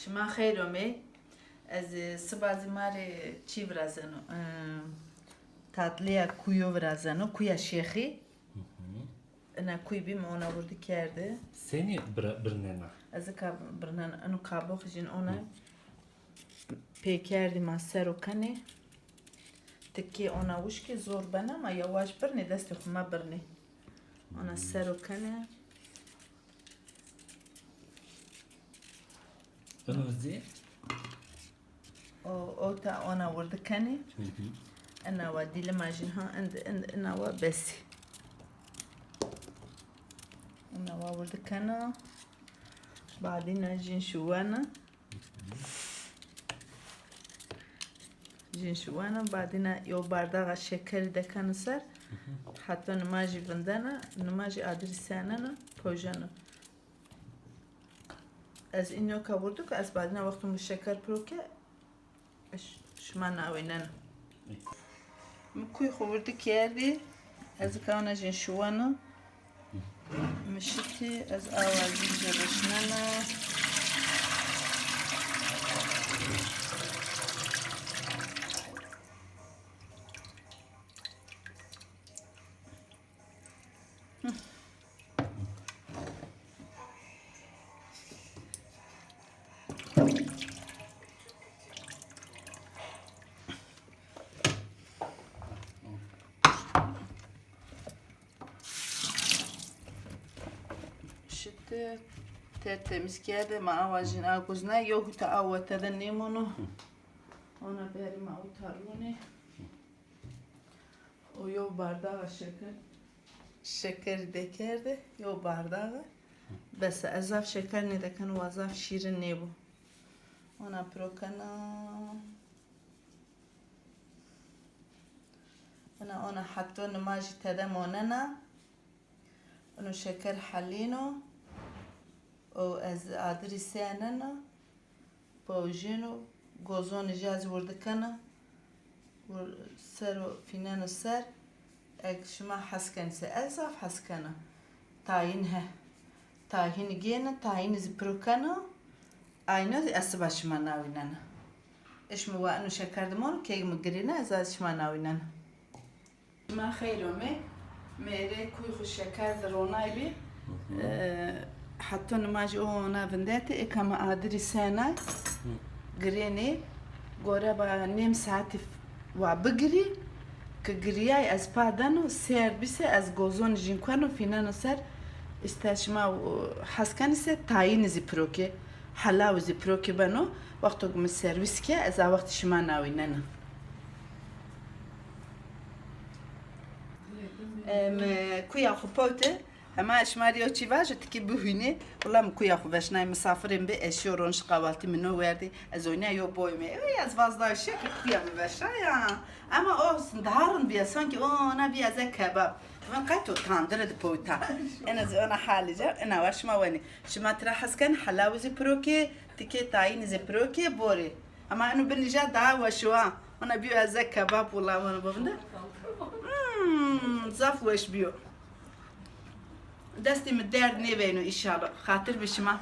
شما خیرومی از سبازی ماری چی ورزنو tatlıya kuyu vrazano, kuya şeyhi. Ana kuyu bim ona vurdu kerdi. Seni birnena. Az birnena anu kabuk jin ona pekerdi masero kane. Teki ona uşki zor bana ama yavaş birne desti xuma birne. Ona sero kane. Önüzde? O ta ona vurdu kane. أنا ودي لما جنها عند أنا وبس أنا وورد كنا بعدين جين شوانا بعدين يو بارداغ الشكر ده كان صار حتى نماجي بندنا نماجي أدرساننا بوجانا از اینو که وردک از بعدين وقت الشكر بروكه شما ناويننا مكوي خورد كيردي از كاونا جين شوانا مشيتي از اوازين جرشنانا tertemiz geldi ma avajin aguzna yok ta avata da nemonu ona beri ma utarluni o yo bardağı şeker dekerdi yo bardağı bes azaf şeker ne dekan vazaf şirin ne bu ona prokana ona hatta namaji tadamonana onu şeker halino او از آدرسیاننا باوجینو گوزون جاز ورد کنه و سر و فینان و سر اگه شما حس کنی سه ازاف حس کنه تاین ها تاین گینه تاین زپرو کنه aynı asba şuma navinana eş mi wa anu şekerdimon ke mgrina az şuma navinana ma khayrume mere kuy khu şeker ronay bi حتى نماجي أنا بندات إكما أدري سنة قريني قرابة نيم ساعات وبقري كقرياي أز بادانو سير بيسه أز جوزون جينكوانو فينانو سر استشما حسكاني سه تاين زي بروكي حلاو زي بروكي بانو وقتو قم السيرفيس كي أز وقت شما ناوينانا كويا خبوته اما اشماریو چی واجد که بهینه ولام کویا خو وشنای مسافریم به اشورونش قوالتی منو وردی از اونیا یو بویمه ای از وازدای شک کویا میوشایا اما اوس دارن بیا sanki ona بیا از کباب من قطو تاندرد بوتا انا از انا حالجا انا واش ما وني شما ترى حسكن حلاوزي بروكي تكي تاين زي بروكي بوري اما انه بنجا دا وشوا انا بيو از کباب والله وانا بفنده زاف وش بيو دستي من الدار نيفينو إن شاء الله خاطر بشما